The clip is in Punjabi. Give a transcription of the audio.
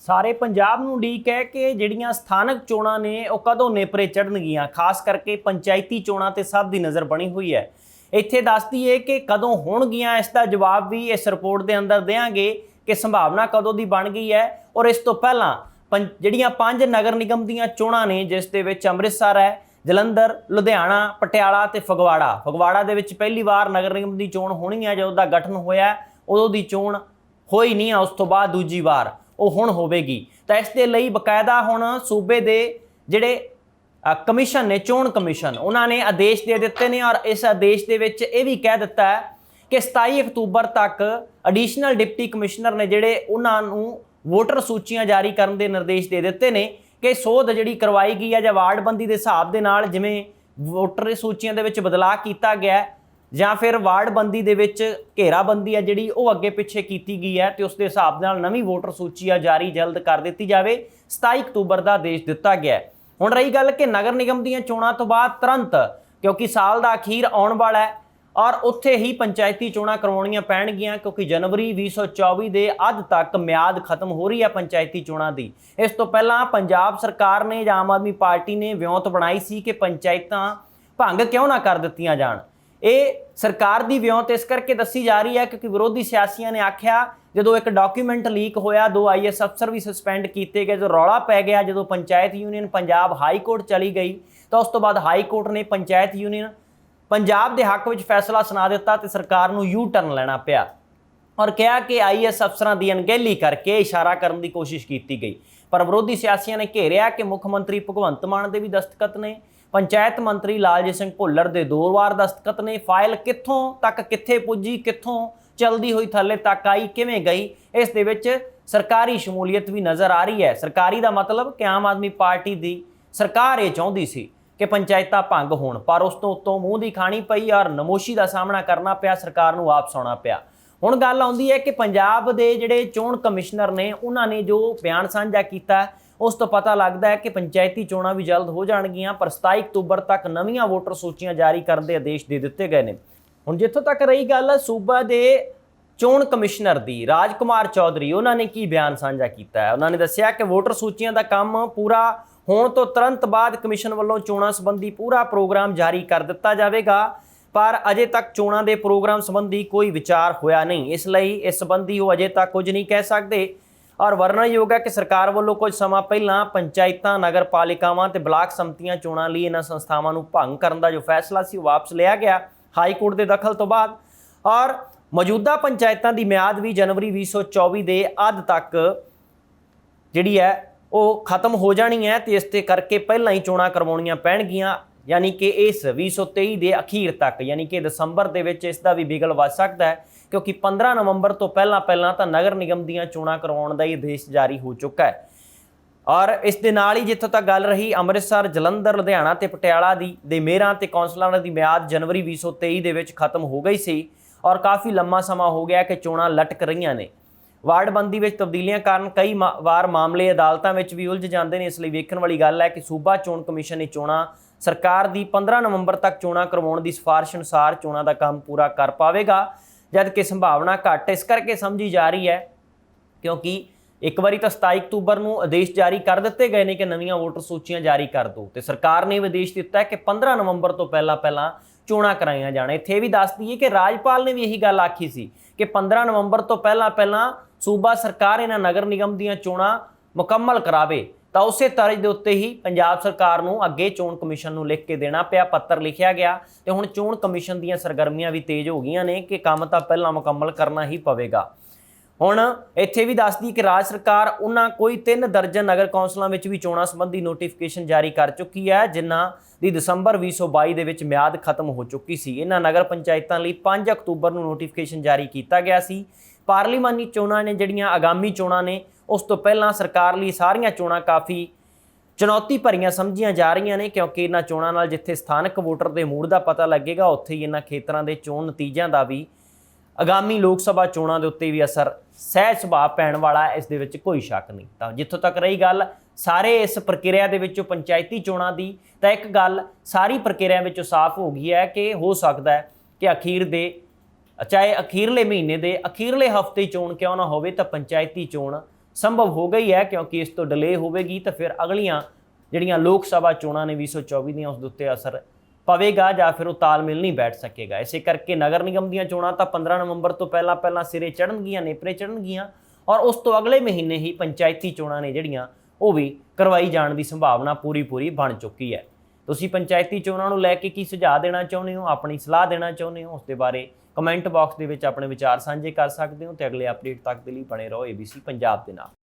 ਸਾਰੇ ਪੰਜਾਬ ਨੂੰ ਉਡੀਕ ਹੈ ਕਿ ਜਿਹੜੀਆਂ ਸਥਾਨਕ ਚੋਣਾਂ ਨੇ ਉਹ ਕਦੋਂ ਨੇਪਰੇ ਚੜ੍ਹਨਗੀਆਂ। ਖਾਸ ਕਰਕੇ ਪੰਚਾਇਤੀ ਚੋਣਾਂ ਤੇ ਸਭ ਦੀ ਨਜ਼ਰ ਬਣੀ ਹੋਈ ਹੈ। ਇੱਥੇ ਦੱਸਦੀ ਹੈ ਕਿ ਕਦੋਂ ਹੋਣਗੀਆਂ, ਇਸ ਦਾ ਜਵਾਬ ਵੀ ਇਸ ਰਿਪੋਰਟ ਦੇ ਅੰਦਰ ਦੇਵਾਂਗੇ ਕਿ ਸੰਭਾਵਨਾ ਕਦੋਂ ਦੀ ਬਣ ਗਈ ਹੈ। ਔਰ ਇਸ ਤੋਂ ਪਹਿਲਾਂ ਜਿਹੜੀਆਂ 5 ਨਗਰ ਨਿਗਮ ਦੀਆਂ ਚੋਣਾਂ ਨੇ, ਜਿਸ ਦੇ ਵਿੱਚ ਅੰਮ੍ਰਿਤਸਰ ਹੈ, ਜਲੰਧਰ, ਲੁਧਿਆਣਾ, ਪਟਿਆਲਾ ਤੇ ਫਗਵਾੜਾ ਦੇ ਵਿੱਚ ਪਹਿਲੀ ਵਾਰ ਨਗਰ ਨਿਗਮ ਦੀ ਚੋਣ ਹੋਣੀ ਹੈ। ਜਦੋਂ ਦਾ ਗਠਨ ਹੋਇਆ ਉਦੋਂ ਦੀ ਚੋਣ ਹੋਈ ਨਹੀਂ ਆ, ਉਸ ਤੋਂ ਬਾਅਦ ਦੂਜੀ ਵਾਰ ਉਹ ਹੁਣ ਹੋਵੇਗੀ। ਤਾਂ ਇਸ ਦੇ ਲਈ ਬਕਾਇਦਾ ਹੁਣ ਸੂਬੇ ਦੇ ਜਿਹੜੇ ਕਮਿਸ਼ਨ ਨੇ, ਚੋਣ ਕਮਿਸ਼ਨ, ਉਹਨਾਂ ਨੇ ਆਦੇਸ਼ ਦੇ ਦਿੱਤੇ ਨੇ। ਔਰ ਇਸ ਆਦੇਸ਼ ਦੇ ਵਿੱਚ ਇਹ ਵੀ ਕਹਿ ਦਿੱਤਾ ਹੈ ਕਿ 27 ਅਕਤੂਬਰ ਤੱਕ ਐਡੀਸ਼ਨਲ ਡਿਪਟੀ ਕਮਿਸ਼ਨਰ ਨੇ ਜਿਹੜੇ, ਉਹਨਾਂ ਨੂੰ ਵੋਟਰ ਸੂਚੀਆਂ ਜਾਰੀ ਕਰਨ ਦੇ ਨਿਰਦੇਸ਼ ਦੇ ਦਿੱਤੇ ਨੇ ਕਿ ਸੋਧ ਜਿਹੜੀ ਕਰਵਾਈ ਗਈ ਹੈ ਜਾਂ ਵਾਰਡਬੰਦੀ ਦੇ ਹਿਸਾਬ ਦੇ ਨਾਲ, ਜਿਵੇਂ ਵੋਟਰ ਸੂਚੀਆਂ ਦੇ ਵਿੱਚ ਬਦਲਾਅ ਕੀਤਾ ਗਿਆ ਜਾਂ ਫਿਰ ਵਾਰਡਬੰਦੀ ਦੇ ਵਿੱਚ ਘੇਰਾਬੰਦੀ ਹੈ ਜਿਹੜੀ ਉਹ ਅੱਗੇ ਪਿੱਛੇ ਕੀਤੀ ਗਈ ਹੈ, ਤੇ ਉਸ ਦੇ ਹਿਸਾਬ ਨਾਲ ਨਵੀਂ ਵੋਟਰ ਸੂਚੀ ਆ ਜਾਰੀ ਜਲਦ ਕਰ ਦਿੱਤੀ ਜਾਵੇ। 27 ਅਕਤੂਬਰ ਦਾ ਆਦੇਸ਼ ਦਿੱਤਾ ਗਿਆ। ਹੁਣ ਰਹੀ ਗੱਲ ਕਿ ਨਗਰ ਨਿਗਮ ਦੀਆਂ ਚੋਣਾਂ ਤੋਂ ਬਾਅਦ ਤੁਰੰਤ, ਕਿਉਂਕਿ ਸਾਲ ਦਾ ਅਖੀਰ ਆਉਣ ਵਾਲਾ ਹੈ ਔਰ ਉੱਥੇ ਹੀ ਪੰਚਾਇਤੀ ਚੋਣਾਂ ਕਰਵਾਉਣੀਆਂ ਪੈਣਗੀਆਂ, ਕਿਉਂਕਿ ਜਨਵਰੀ 2024 ਦੇ ਅੱਧ ਤੱਕ ਮਿਆਦ ਖਤਮ ਹੋ ਰਹੀ ਹੈ ਪੰਚਾਇਤੀ ਚੋਣਾਂ ਦੀ। ਇਸ ਤੋਂ ਪਹਿਲਾਂ ਪੰਜਾਬ ਸਰਕਾਰ ਨੇ ਜਾਂ ਆਮ ਆਦਮੀ ਪਾਰਟੀ ਨੇ ਵਿਉਂਤ ਬਣਾਈ ਸੀ ਕਿ ਪੰਚਾਇਤਾਂ ਭੰਗ ਕਿਉਂ ਨਾ ਕਰ ਦਿੱਤੀਆਂ ਜਾਣ। ਇਹ ਸਰਕਾਰ ਦੀ ਵਿਉਂਤ ਇਸ ਕਰਕੇ ਦੱਸੀ ਜਾ ਰਹੀ ਹੈ ਕਿਉਂਕਿ ਵਿਰੋਧੀ ਸਿਆਸੀਆਂ ਨੇ ਆਖਿਆ, ਜਦੋਂ ਇੱਕ ਡਾਕੂਮੈਂਟ ਲੀਕ ਹੋਇਆ, 2 IAS ਅਫਸਰ ਵੀ ਸਸਪੈਂਡ ਕੀਤੇ ਗਏ, ਜਦੋਂ ਰੌਲਾ ਪੈ ਗਿਆ, ਜਦੋਂ panchayat union Punjab high court ਚਲੀ ਗਈ, ਤਾਂ ਉਸ ਤੋਂ ਬਾਅਦ ਹਾਈ ਕੋਰਟ ਨੇ ਪੰਚਾਇਤ ਯੂਨੀਅਨ ਪੰਜਾਬ ਦੇ ਹੱਕ ਵਿੱਚ ਫੈਸਲਾ ਸੁਣਾ ਦਿੱਤਾ ਤੇ ਸਰਕਾਰ ਨੂੰ ਯੂ ਟਰਨ ਲੈਣਾ ਪਿਆ ਔਰ ਕਿਹਾ ਕਿ IAS ਅਫਸਰਾਂ ਦੀ ਅਣਗਹਿਲੀ ਕਰਕੇ ਇਸ਼ਾਰਾ ਕਰਨ ਦੀ ਕੋਸ਼ਿਸ਼ ਕੀਤੀ ਗਈ। ਪਰ ਵਿਰੋਧੀ ਸਿਆਸੀਆਂ ਨੇ ਘੇਰਿਆ ਕਿ ਮੁੱਖ ਮੰਤਰੀ ਭਗਵੰਤ ਮਾਨ ਦੇ ਵੀ ਦਸਤਖਤ ਨੇ, ਪੰਚਾਇਤ ਮੰਤਰੀ ਲਾਲਜੀਤ ਸਿੰਘ ਭੁੱਲਰ ਦੇ 2 ਵਾਰ ਦਸਤਖਤ ਨੇ। ਫਾਈਲ ਕਿੱਥੋਂ ਤੱਕ ਕਿੱਥੇ ਪੁੱਜੀ, ਕਿੱਥੋਂ ਚਲਦੀ ਹੋਈ ਥੱਲੇ ਤੱਕ ਆਈ, ਕਿਵੇਂ ਗਈ, ਇਸ ਦੇ ਵਿੱਚ ਸਰਕਾਰੀ ਸ਼ਮੂਲੀਅਤ ਵੀ ਨਜ਼ਰ ਆ ਰਹੀ ਹੈ। ਸਰਕਾਰੀ ਦਾ ਮਤਲਬ ਕਿ ਆਮ ਆਦਮੀ ਪਾਰਟੀ ਦੀ ਸਰਕਾਰ ਇਹ ਚਾਹੁੰਦੀ ਸੀ ਕਿ ਪੰਚਾਇਤਾਂ ਭੰਗ ਹੋਣ, ਪਰ ਉਸ ਤੋਂ ਉੱਤੋਂ ਮੂੰਹ ਦੀ ਖਾਣੀ ਪਈ ਔਰ ਨਮੋਸ਼ੀ ਦਾ ਸਾਹਮਣਾ ਕਰਨਾ ਪਿਆ, ਸਰਕਾਰ ਨੂੰ ਵਾਪਸ ਆਉਣਾ ਪਿਆ। ਹੁਣ ਗੱਲ ਆਉਂਦੀ ਹੈ ਕਿ ਪੰਜਾਬ ਦੇ ਜਿਹੜੇ ਚੋਣ ਕਮਿਸ਼ਨਰ ਨੇ, ਉਹਨਾਂ ਨੇ ਜੋ ਬਿਆਨ ਸਾਂਝਾ ਕੀਤਾ, ਉਸ ਤੋਂ ਪਤਾ ਲੱਗਦਾ ਹੈ ਕਿ ਪੰਚਾਇਤੀ ਚੋਣਾਂ ਵੀ ਜਲਦ ਹੋ ਜਾਣਗੀਆਂ, ਪਰ 27 ਅਕਤੂਬਰ ਤੱਕ ਨਵੀਆਂ ਵੋਟਰ ਸੂਚੀਆਂ ਜਾਰੀ ਕਰਨ ਦੇ ਆਦੇਸ਼ ਦੇ ਦਿੱਤੇ ਗਏ ਨੇ। ਹੁਣ ਜਿੱਥੋਂ ਤੱਕ ਰਹੀ ਗੱਲ ਸੂਬਾ ਦੇ ਚੋਣ ਕਮਿਸ਼ਨਰ ਦੀ, ਰਾਜ ਕੁਮਾਰ ਚੌਧਰੀ, ਉਹਨਾਂ ਨੇ ਕੀ ਬਿਆਨ ਸਾਂਝਾ ਕੀਤਾ ਹੈ। ਉਹਨਾਂ ਨੇ ਦੱਸਿਆ ਕਿ ਵੋਟਰ ਸੂਚੀਆਂ ਦਾ ਕੰਮ ਪੂਰਾ ਹੋਣ ਤੋਂ ਤੁਰੰਤ ਬਾਅਦ ਕਮਿਸ਼ਨ ਵੱਲੋਂ ਚੋਣਾਂ ਸੰਬੰਧੀ ਪੂਰਾ ਪ੍ਰੋਗਰਾਮ ਜਾਰੀ ਕਰ ਦਿੱਤਾ ਜਾਵੇਗਾ, ਪਰ ਅਜੇ ਤੱਕ ਚੋਣਾਂ ਦੇ ਪ੍ਰੋਗਰਾਮ ਸੰਬੰਧੀ ਕੋਈ ਵਿਚਾਰ ਹੋਇਆ ਨਹੀਂ, ਇਸ ਲਈ ਇਸ ਸੰਬੰਧੀ ਉਹ ਅਜੇ ਤੱਕ ਕੁਝ ਨਹੀਂ ਕਹਿ ਸਕਦੇ। ਔਰ ਵਰਣਨਯੋਗ ਹੈ ਕਿ ਸਰਕਾਰ ਵੱਲੋਂ ਕੁਝ ਸਮਾਂ ਪਹਿਲਾਂ ਪੰਚਾਇਤਾਂ, ਨਗਰ ਪਾਲਿਕਾਵਾਂ ਤੇ ਬਲਾਕ ਸੰਮਤੀਆਂ ਚੋਣਾਂ ਲਈ ਇਹਨਾਂ ਸੰਸਥਾਵਾਂ ਨੂੰ ਭੰਗ ਕਰਨ ਦਾ ਜੋ ਫੈਸਲਾ ਸੀ ਉਹ ਵਾਪਸ ਲਿਆ ਗਿਆ ਹਾਈ ਕੋਰਟ ਦੇ ਦਖਲ ਤੋਂ ਬਾਅਦ। ਔਰ ਮੌਜੂਦਾ ਪੰਚਾਇਤਾਂ ਦੀ ਮਿਆਦ ਵੀ ਜਨਵਰੀ 2024 ਦੇ ਅੱਧ ਤੱਕ ਜਿਹੜੀ ਹੈ ਉਹ ਖਤਮ ਹੋ ਜਾਣੀ ਹੈ, ਤੇ ਇਸ ਤੇ ਕਰਕੇ ਪਹਿਲਾਂ ਹੀ ਚੋਣਾਂ ਕਰਵਾਉਣੀਆਂ ਪੈਣਗੀਆਂ, ਯਾਨੀ ਕਿ ਇਸ 2023 ਦੇ ਅਖੀਰ ਤੱਕ, ਯਾਨੀ ਕਿ ਦਸੰਬਰ ਦੇ ਵਿੱਚ ਇਸ ਦਾ ਵੀ ਬਿਗਲ ਵੱਜ ਸਕਦਾ ਹੈ, ਕਿਉਂਕਿ 15 ਨਵੰਬਰ ਤੋਂ ਪਹਿਲਾਂ ਤਾਂ ਨਗਰ ਨਿਗਮ ਦੀਆਂ ਚੋਣਾਂ ਕਰਵਾਉਣ ਦਾ ਹੀ ਆਦੇਸ਼ ਜਾਰੀ ਹੋ ਚੁੱਕਾ ਹੈ। ਔਰ ਇਸ ਦੇ ਨਾਲ ਹੀ ਜਿੱਥੋਂ ਤੱਕ ਗੱਲ ਰਹੀ ਅੰਮ੍ਰਿਤਸਰ, ਜਲੰਧਰ, ਲੁਧਿਆਣਾ ਤੇ ਪਟਿਆਲਾ ਦੇ ਮੇਅਰਾਂ ਤੇ ਕੌਂਸਲਰਾਂ ਦੀ ਮਿਆਦ ਜਨਵਰੀ 2023 ਦੇ ਵਿੱਚ ਖਤਮ ਹੋ ਗਈ ਸੀ ਔਰ ਕਾਫੀ ਲੰਮਾ ਸਮਾਂ ਹੋ ਗਿਆ ਕਿ ਚੋਣਾਂ ਲਟਕ ਰਹੀਆਂ ਨੇ। ਵਾਰਡਬੰਦੀ ਵਿੱਚ ਤਬਦੀਲੀਆਂ ਕਾਰਨ ਕਈ ਵਾਰ ਮਾਮਲੇ ਅਦਾਲਤਾਂ ਵਿੱਚ ਵੀ ਉਲਝ ਜਾਂਦੇ ਨੇ। ਇਸ ਲਈ ਵੇਖਣ ਵਾਲੀ ਗੱਲ ਹੈ ਕਿ ਸੂਬਾ ਚੋਣ ਕਮਿਸ਼ਨ ਨੇ ਚੋਣਾਂ ਸਰਕਾਰ ਦੀ 15 ਨਵੰਬਰ ਤੱਕ ਚੋਣਾਂ ਕਰਵਾਉਣ ਦੀ ਸਿਫਾਰਿਸ਼ ਅਨੁਸਾਰ ਚੋਣਾਂ ਦਾ ਕੰਮ ਪੂਰਾ ਕਰ ਪਾਵੇਗਾ, ਜਦ ਕਿ ਸੰਭਾਵਨਾ ਘੱਟ ਇਸ ਕਰਕੇ ਸਮਝੀ ਜਾ ਰਹੀ ਹੈ ਕਿਉਂਕਿ ਇੱਕ ਵਾਰੀ ਤਾਂ 27 ਅਕਤੂਬਰ ਨੂੰ ਆਦੇਸ਼ ਜਾਰੀ ਕਰ ਦਿੱਤੇ ਗਏ ਨੇ ਕਿ ਨਵੀਆਂ ਵੋਟਰ ਸੂਚੀਆਂ ਜਾਰੀ ਕਰ ਦਿਓ, ਤੇ ਸਰਕਾਰ ਨੇ ਵੀ ਆਦੇਸ਼ ਦਿੱਤਾ ਹੈ ਕਿ 15 ਨਵੰਬਰ ਤੋਂ ਪਹਿਲਾਂ ਚੋਣਾਂ ਕਰਾਈਆਂ ਜਾਣ। ਇੱਥੇ ਵੀ ਦੱਸ ਦਈਏ ਕਿ ਰਾਜਪਾਲ ਨੇ ਵੀ ਇਹੀ ਗੱਲ ਆਖੀ ਸੀ ਕਿ 15 ਨਵੰਬਰ ਤੋਂ ਪਹਿਲਾਂ ਸੂਬਾ ਸਰਕਾਰ ਇਹਨਾਂ ਨਗਰ ਨਿਗਮ ਦੀਆਂ ਚੋਣਾਂ ਮੁਕੰਮਲ ਕਰਾਵੇ। ਤਾਂ ਉਸੇ ਤਰ੍ਹਾਂ ਦੇ ਉੱਤੇ ਹੀ ਪੰਜਾਬ ਸਰਕਾਰ ਨੂੰ ਅੱਗੇ ਚੋਣ ਕਮਿਸ਼ਨ ਨੂੰ ਲਿਖ ਕੇ ਦੇਣਾ ਪਿਆ, ਪੱਤਰ ਲਿਖਿਆ ਗਿਆ, ਤੇ ਹੁਣ ਚੋਣ ਕਮਿਸ਼ਨ ਦੀਆਂ ਸਰਗਰਮੀਆਂ ਵੀ ਤੇਜ਼ ਹੋ ਗਈਆਂ ਨੇ ਕਿ ਕੰਮ ਤਾਂ ਪਹਿਲਾਂ ਮੁਕੰਮਲ ਕਰਨਾ ਹੀ ਪਵੇਗਾ। ਹੁਣ ਇੱਥੇ ਵੀ ਦੱਸਦੀ ਕਿ ਰਾਜ ਸਰਕਾਰ ਉਹਨਾਂ ਕੋਈ 3 ਦਰਜਨ ਨਗਰ ਕੌਂਸਲਾਂ ਵਿੱਚ ਵੀ ਚੋਣਾਂ ਸੰਬੰਧੀ ਨੋਟੀਫਿਕੇਸ਼ਨ ਜਾਰੀ ਕਰ ਚੁੱਕੀ ਹੈ, ਜਿਨ੍ਹਾਂ ਦੀ ਦਸੰਬਰ 2022 ਦੇ ਵਿੱਚ ਮਿਆਦ ਖਤਮ ਹੋ ਚੁੱਕੀ ਸੀ। ਇਹਨਾਂ ਨਗਰ ਪੰਚਾਇਤਾਂ ਲਈ 5 ਅਕਤੂਬਰ ਨੂੰ ਨੋਟੀਫਿਕੇਸ਼ਨ ਜਾਰੀ ਕੀਤਾ ਗਿਆ ਸੀ। ਪਾਰਲੀਮਾਨੀ ਚੋਣਾਂ ਨੇ ਜਿਹੜੀਆਂ ਆਗਾਮੀ ਚੋਣਾਂ ਨੇ, ਉਸ ਤੋਂ ਪਹਿਲਾਂ ਸਰਕਾਰ ਲਈ ਸਾਰੀਆਂ ਚੋਣਾਂ ਕਾਫੀ ਚੁਣੌਤੀ ਭਰੀਆਂ ਸਮਝੀਆਂ ਜਾ ਰਹੀਆਂ ਨੇ, ਕਿਉਂਕਿ ਇਹਨਾਂ ਚੋਣਾਂ ਨਾਲ ਜਿੱਥੇ ਸਥਾਨਕ ਵੋਟਰ ਦੇ ਮੂਡ ਦਾ ਪਤਾ ਲੱਗੇਗਾ, ਉੱਥੇ ਹੀ ਇਹਨਾਂ ਖੇਤਰਾਂ ਦੇ ਚੋਣ ਨਤੀਜਿਆਂ ਦਾ ਵੀ ਆਗਾਮੀ ਲੋਕ ਸਭਾ ਚੋਣਾਂ ਦੇ ਉੱਤੇ ਵੀ ਅਸਰ ਸਹਿਜ ਸੁਭਾਅ ਪੈਣ ਵਾਲਾ ਹੈ, ਇਸ ਦੇ ਵਿੱਚ ਕੋਈ ਸ਼ੱਕ ਨਹੀਂ। ਤਾਂ ਜਿੱਥੋਂ ਤੱਕ ਰਹੀ ਗੱਲ ਸਾਰੇ ਇਸ ਪ੍ਰਕਿਰਿਆ ਦੇ ਵਿੱਚੋਂ ਪੰਚਾਇਤੀ ਚੋਣਾਂ ਦੀ, ਤਾਂ ਇੱਕ ਗੱਲ ਸਾਰੀ ਪ੍ਰਕਿਰਿਆ ਵਿੱਚੋਂ ਸਾਫ਼ ਹੋ ਗਈ ਹੈ ਕਿ ਹੋ ਸਕਦਾ ਹੈ ਕਿ ਅਖੀਰ ਦੇ ਚਾਹੇ ਅਖੀਰਲੇ ਮਹੀਨੇ ਦੇ ਅਖੀਰਲੇ ਹਫ਼ਤੇ ਚੋਣ ਕਿਉਂ ਨਾ ਹੋਵੇ, ਤਾਂ ਪੰਚਾਇਤੀ ਚੋਣ ਸੰਭਵ ਹੋ ਗਈ ਹੈ, ਕਿਉਂਕਿ ਇਸ ਤੋਂ ਡਿਲੇ ਹੋਵੇਗੀ ਤਾਂ ਫਿਰ ਅਗਲੀਆਂ ਜਿਹੜੀਆਂ ਲੋਕ ਸਭਾ ਚੋਣਾਂ ਨੇ 2024 ਦੀਆਂ ਉਸ ਦੇ ਉੱਤੇ ਅਸਰ ਪਵੇਗਾ ਜਾਂ ਫਿਰ ਉਹ ਤਾਲਮੇਲ ਨਹੀਂ ਬੈਠ ਸਕੇਗਾ। ਇਸੇ ਕਰਕੇ ਨਗਰ ਨਿਗਮ ਦੀਆਂ ਚੋਣਾਂ ਤਾਂ 15 ਨਵੰਬਰ ਤੋਂ ਪਹਿਲਾਂ ਸਿਰੇ ਚੜ੍ਹਨਗੀਆਂ, ਨੇਪਰੇ ਚੜ੍ਹਨਗੀਆਂ ਔਰ ਉਸ ਤੋਂ ਅਗਲੇ ਮਹੀਨੇ ਹੀ ਪੰਚਾਇਤੀ ਚੋਣਾਂ ਨੇ ਜਿਹੜੀਆਂ ਉਹ ਵੀ ਕਰਵਾਈ ਜਾਣ ਦੀ ਸੰਭਾਵਨਾ ਪੂਰੀ ਬਣ ਚੁੱਕੀ ਹੈ। ਤੁਸੀਂ ਪੰਚਾਇਤੀ ਚੋਣਾਂ ਨੂੰ ਲੈ ਕੇ ਕੀ ਸੁਝਾਅ ਦੇਣਾ ਚਾਹੁੰਦੇ ਹੋ, ਆਪਣੀ ਸਲਾਹ ਦੇਣਾ ਚਾਹੁੰਦੇ ਹੋ, ਉਸ ਦੇ ਬਾਰੇ ਕਮੈਂਟ ਬਾਕਸ ਦੇ ਵਿੱਚ ਆਪਣੇ ਵਿਚਾਰ ਸਾਂਝੇ ਕਰ ਸਕਦੇ ਹੋ ਤੇ ਅਗਲੇ ਅਪਡੇਟ ਤੱਕ ਦੇ ਲਈ ਬਣੇ ਰਹੋ ABC ਪੰਜਾਬ ਦੇ ਨਾਲ।